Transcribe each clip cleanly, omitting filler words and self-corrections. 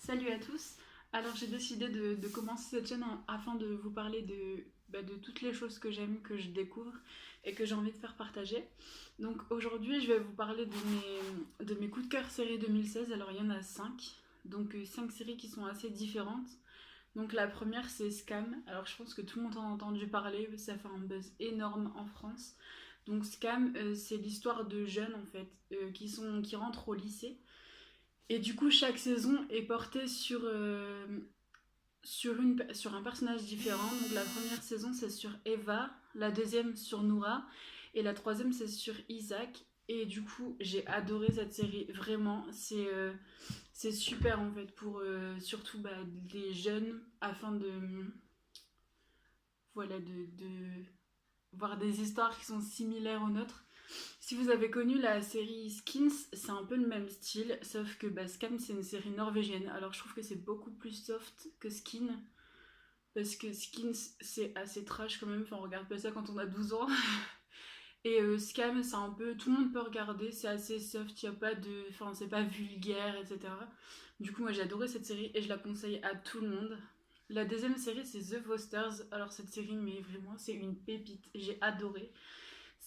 Salut à tous. Alors j'ai décidé de commencer cette chaîne afin de vous parler de toutes les choses que j'aime, que je découvre et que j'ai envie de faire partager. Donc aujourd'hui je vais vous parler de mes coups de cœur série 2016. Alors il y en a 5. Donc 5 séries qui sont assez différentes. Donc la première c'est Scam. Alors je pense que tout le monde en a entendu parler, ça fait un buzz énorme en France. Donc Scam, c'est l'histoire de jeunes en fait qui rentrent au lycée et du coup, chaque saison est portée sur un personnage différent. Donc la première saison, c'est sur Eva, la deuxième sur Noura, et la troisième, c'est sur Isaac. Et du coup, j'ai adoré cette série, vraiment. C'est super en fait pour surtout les jeunes afin de voir des histoires qui sont similaires aux nôtres. Si vous avez connu la série Skins, c'est un peu le même style, sauf que Scam c'est une série norvégienne. Alors je trouve que c'est beaucoup plus soft que Skin, parce que Skins c'est assez trash quand même, enfin on regarde pas ça quand on a 12 ans. Et Scam c'est un peu, tout le monde peut regarder, c'est assez soft, y a pas de, enfin c'est pas vulgaire, etc. Du coup moi j'ai adoré cette série et je la conseille à tout le monde. La deuxième série c'est The Fosters. Alors cette série mais vraiment c'est une pépite, j'ai adoré.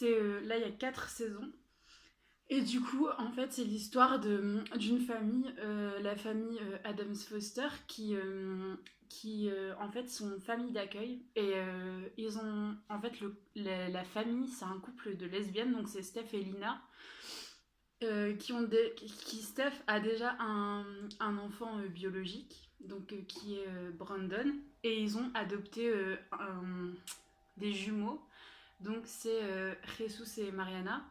Là il y a 4 saisons. Et du coup, en fait, c'est l'histoire d'une famille, la famille Adams Foster, qui en fait, sont famille d'accueil. Et ils ont, en fait, la famille, c'est un couple de lesbiennes, donc c'est Steph et Lina, qui Steph a déjà un enfant biologique, donc qui est Brandon, et ils ont adopté des jumeaux, donc c'est Jesus et Mariana.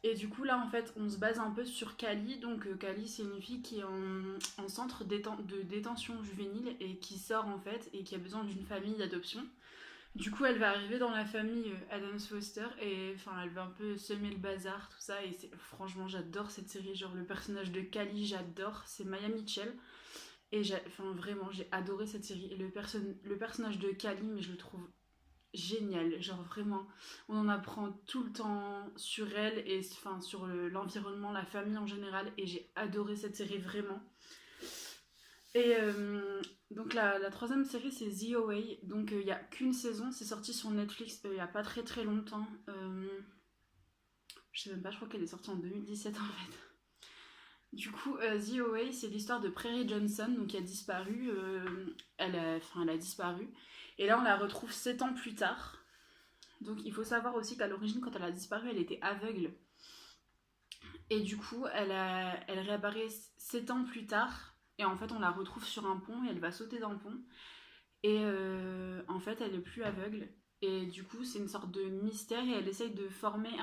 Et du coup, là, en fait, on se base un peu sur Kali. Donc, Kali, c'est une fille qui est en centre de détention juvénile et qui sort, en fait, et qui a besoin d'une famille d'adoption. Du coup, elle va arriver dans la famille Adams Foster et enfin, elle va un peu semer le bazar, tout ça. Et franchement, j'adore cette série. Genre, le personnage de Kali, j'adore. C'est Maya Mitchell. Et enfin, vraiment, j'ai adoré cette série. Et le personnage de Kali, mais je le trouve génial, genre vraiment, on en apprend tout le temps sur elle et enfin sur l'environnement, la famille en général, et j'ai adoré cette série vraiment. Et donc la troisième série c'est The OA, donc il n'y a qu'une saison, c'est sorti sur Netflix il n'y a pas très très longtemps, je sais même pas, je crois qu'elle est sortie en 2017 en fait. Du coup, The OA, c'est l'histoire de Prairie Johnson, donc qui a disparu. Elle a disparu. Et là, on la retrouve 7 ans plus tard. Donc il faut savoir aussi qu'à l'origine, quand elle a disparu, elle était aveugle. Et du coup, elle réapparaît 7 ans plus tard. Et en fait, on la retrouve sur un pont et elle va sauter dans le pont. Et en fait, elle est plus aveugle. Et du coup, c'est une sorte de mystère et elle essaye de former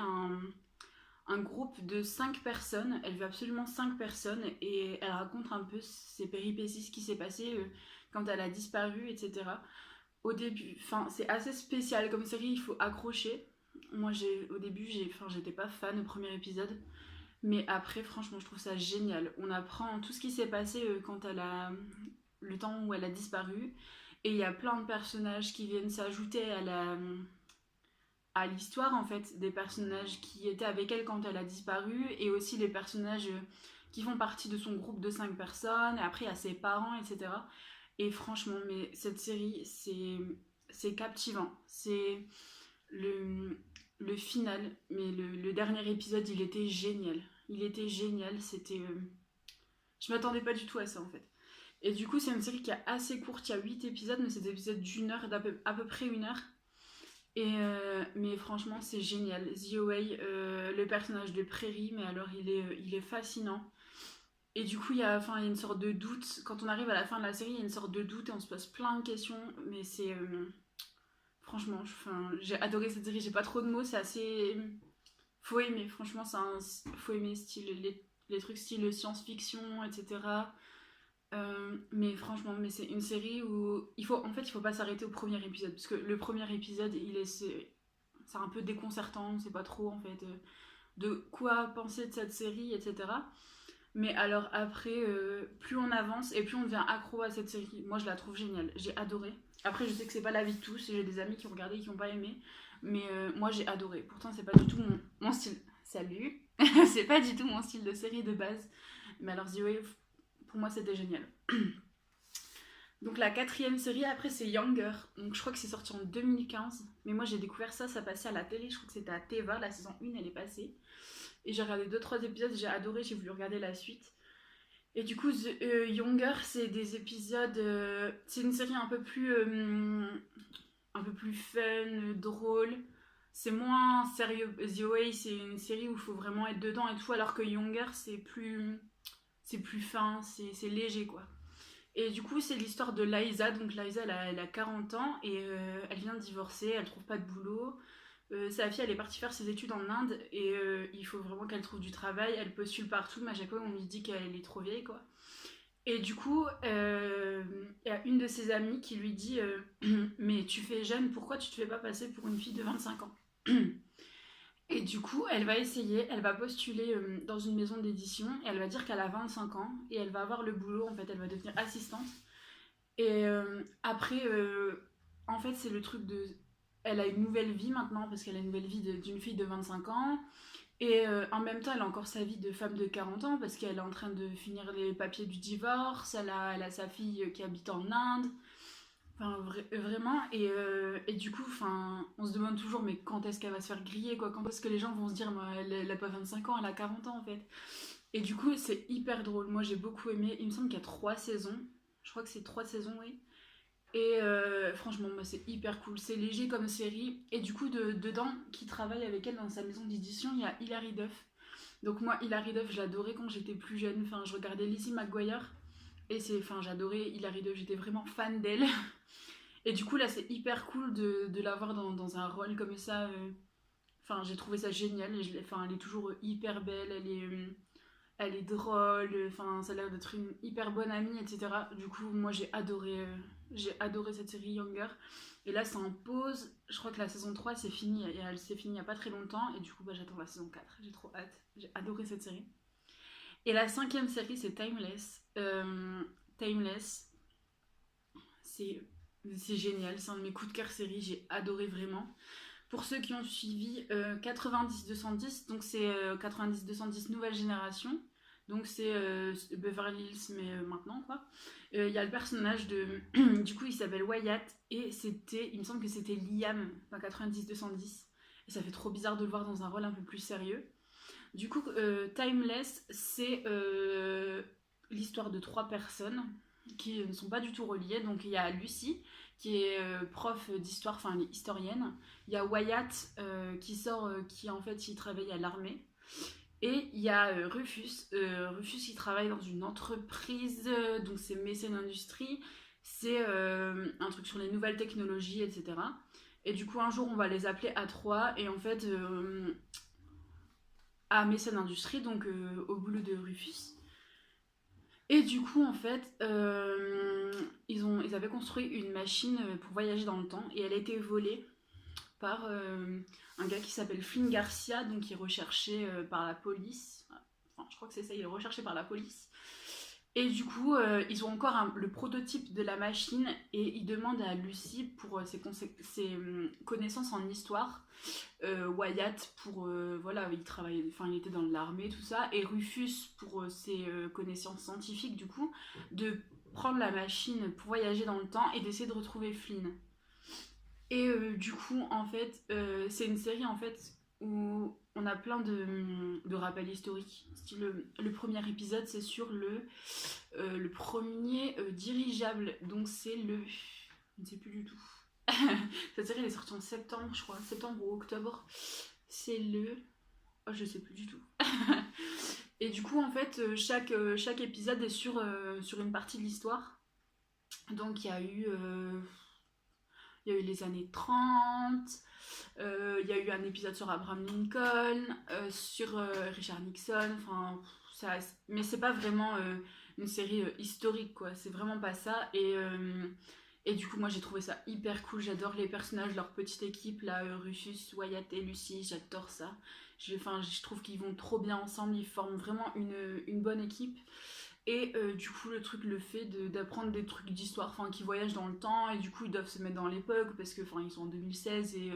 un groupe de 5 personnes. Elle veut absolument 5 personnes et elle raconte un peu ses péripéties, ce qui s'est passé quand elle a disparu, etc. Au début, enfin, c'est assez spécial comme série, il faut accrocher. Moi, au début, j'étais pas fan au premier épisode, mais après, franchement, je trouve ça génial. On apprend tout ce qui s'est passé quand elle a le temps où elle a disparu, et il y a plein de personnages qui viennent s'ajouter à l'histoire en fait, des personnages qui étaient avec elle quand elle a disparu, et aussi les personnages qui font partie de son groupe de 5 personnes, et après il y a ses parents, etc. Et franchement, mais cette série, c'est captivant. C'est le final, mais le dernier épisode, il était génial. Il était génial, c'était... Je m'attendais pas du tout à ça, en fait. Et du coup, c'est une série qui est assez courte, il y a 8 épisodes, mais c'est des épisodes d'une heure, à peu près une heure. Et mais franchement, c'est génial. The Away, le personnage de Prairie, mais alors il est fascinant. Et du coup, il y a une sorte de doute. Quand on arrive à la fin de la série, il y a une sorte de doute et on se pose plein de questions. Mais c'est. Franchement, j'ai adoré cette série. J'ai pas trop de mots. C'est assez. Faut aimer. Franchement, faut aimer style, les trucs style science-fiction, etc. Mais franchement, mais c'est une série où il faut pas s'arrêter au premier épisode. Parce que le premier épisode, c'est un peu déconcertant. On sait pas trop, en fait, de quoi penser de cette série, etc. Mais alors après, plus on avance et plus on devient accro à cette série. Moi, je la trouve géniale. J'ai adoré. Après, je sais que c'est pas l'avis de tous. J'ai des amis qui ont regardé et qui n'ont pas aimé. Mais moi, j'ai adoré. Pourtant, c'est pas du tout mon style. Salut. C'est pas du tout mon style de série de base. Mais alors, The Wave, pour moi c'était génial. Donc la quatrième série après c'est Younger, donc je crois que c'est sorti en 2015, mais moi j'ai découvert ça passait à la télé, je crois que c'était à Teva, la saison 1 elle est passée, et j'ai regardé 2-3 épisodes, j'ai adoré, j'ai voulu regarder la suite. Et du coup Younger c'est des épisodes, c'est une série un peu plus fun, drôle, c'est moins sérieux. The Way c'est une série où il faut vraiment être dedans et tout, alors que Younger c'est plus fin, c'est léger quoi. Et du coup, c'est l'histoire de Liza. Donc, Liza, elle a 40 ans et elle vient de divorcer, elle trouve pas de boulot. Sa fille, elle est partie faire ses études en Inde et il faut vraiment qu'elle trouve du travail. Elle postule partout, mais à chaque fois, on lui dit qu'elle est trop vieille, quoi. Et du coup, il y a une de ses amies qui lui dit mais tu fais jeune, pourquoi tu te fais pas passer pour une fille de 25 ans? Et du coup, elle va essayer, elle va postuler dans une maison d'édition et elle va dire qu'elle a 25 ans et elle va avoir le boulot, en fait, elle va devenir assistante. Et après, en fait, c'est le truc de... Elle a une nouvelle vie maintenant parce qu'elle a une nouvelle vie d'une fille de 25 ans. Et en même temps, elle a encore sa vie de femme de 40 ans parce qu'elle est en train de finir les papiers du divorce. Elle a sa fille qui habite en Inde. Enfin, vraiment. Et du coup, enfin, on se demande toujours, mais quand est-ce qu'elle va se faire griller, quoi? Quand est-ce que les gens vont se dire, moi, elle a pas 25 ans, elle a 40 ans, en fait. Et du coup, c'est hyper drôle. Moi, j'ai beaucoup aimé. Il me semble qu'il y a 3 saisons. Je crois que c'est 3 saisons, oui. Et franchement, moi, c'est hyper cool. C'est léger comme série. Et du coup, dedans, qui travaille avec elle dans sa maison d'édition, il y a Hilary Duff. Donc moi, Hilary Duff, je l'adorais quand j'étais plus jeune. Enfin, je regardais Lizzie McGuire. Et enfin, j'adorais Hilary Duff. J'étais vraiment fan d'elle. Et du coup, là, c'est hyper cool de la voir dans un rôle comme ça. Enfin, j'ai trouvé ça génial. Enfin, elle est toujours hyper belle. Elle est drôle. Enfin, ça a l'air d'être une hyper bonne amie, etc. Du coup, moi, j'ai adoré cette série Younger. Et là, c'est en pause. Je crois que la saison 3, c'est fini. Et elle s'est finie il n'y a pas très longtemps. Et du coup, bah, j'attends la saison 4. J'ai trop hâte. J'ai adoré cette série. Et la cinquième série, c'est Timeless. Timeless, c'est génial. C'est un de mes coups de cœur série. J'ai adoré vraiment. Pour ceux qui ont suivi 90-210, donc c'est 90-210 nouvelle génération. Donc c'est Beverly Hills, mais maintenant quoi. Il y a le personnage de. Du coup, il s'appelle Wyatt. Et il me semble que c'était Liam dans 90-210. Et ça fait trop bizarre de le voir dans un rôle un peu plus sérieux. Du coup, Timeless, c'est l'histoire de 3 personnes qui ne sont pas du tout reliées. Donc il y a Lucy, qui est prof d'histoire, enfin elle est historienne. Il y a Wyatt qui en fait il travaille à l'armée. Et il y a Rufus. Rufus il travaille dans une entreprise, donc c'est Mécène Industrie. C'est un truc sur les nouvelles technologies, etc. Et du coup un jour on va les appeler à 3 et en fait à Mécène Industrie, donc au boulot de Rufus. Et du coup, en fait, ils avaient construit une machine pour voyager dans le temps et elle a été volée par un gars qui s'appelle Flynn Garcia, donc qui est recherché par la police. Enfin, je crois que c'est ça, il est recherché par la police. Et du coup, ils ont encore le prototype de la machine et ils demandent à Lucy pour ses connaissances en histoire. Wyatt pour voilà, il était dans l'armée, tout ça, et Rufus pour ses connaissances scientifiques, du coup, de prendre la machine pour voyager dans le temps et d'essayer de retrouver Flynn. Et du coup, en fait, c'est une série en fait où on a plein de rappels historiques. Le premier épisode, c'est sur le premier dirigeable. Donc c'est je ne sais plus du tout. Cette série elle est sortie en septembre, je crois. Septembre ou octobre. C'est oh, je sais plus du tout. Et du coup, en fait, chaque épisode est sur une partie de l'histoire. Donc il y a eu les années 30, il y a eu un épisode sur Abraham Lincoln, sur Richard Nixon, enfin, mais c'est pas vraiment une série historique, quoi, c'est vraiment pas ça, et du coup, moi j'ai trouvé ça hyper cool, j'adore les personnages, leur petite équipe, là, Rufus, Wyatt et Lucy, j'adore ça, je trouve qu'ils vont trop bien ensemble, ils forment vraiment une bonne équipe. Et du coup, le fait d'apprendre des trucs d'histoire, enfin, qui voyagent dans le temps, et du coup, ils doivent se mettre dans l'époque, parce que, enfin, ils sont en 2016, et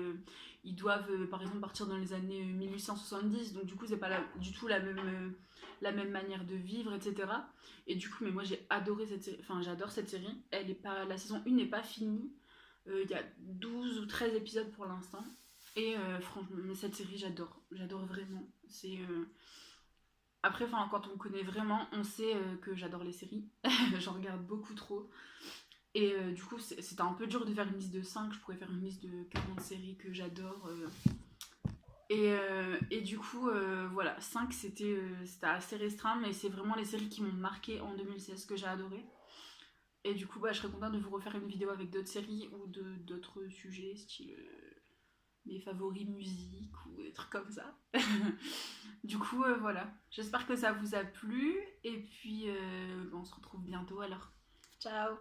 ils doivent, par exemple, partir dans les années 1870, donc du coup, c'est pas du tout la même manière de vivre, etc. Et du coup, mais moi j'ai adoré cette série, enfin j'adore cette série. Elle est pas, la saison 1 n'est pas finie. Il y a 12 ou 13 épisodes pour l'instant. Et franchement, mais cette série j'adore vraiment. C'est après, enfin, quand on me connaît vraiment, on sait que j'adore les séries. J'en regarde beaucoup trop. Et du coup, c'était un peu dur de faire une liste de 5. Je pourrais faire une liste de 40 séries que j'adore. Et du coup, voilà, 5 c'était assez restreint, mais c'est vraiment les séries qui m'ont marqué en 2016 que j'ai adoré. Et du coup, bah, je serais contente de vous refaire une vidéo avec d'autres séries ou d'autres sujets, style mes favoris musique ou des trucs comme ça. Du coup, voilà. J'espère que ça vous a plu. Et puis, on se retrouve bientôt alors. Ciao!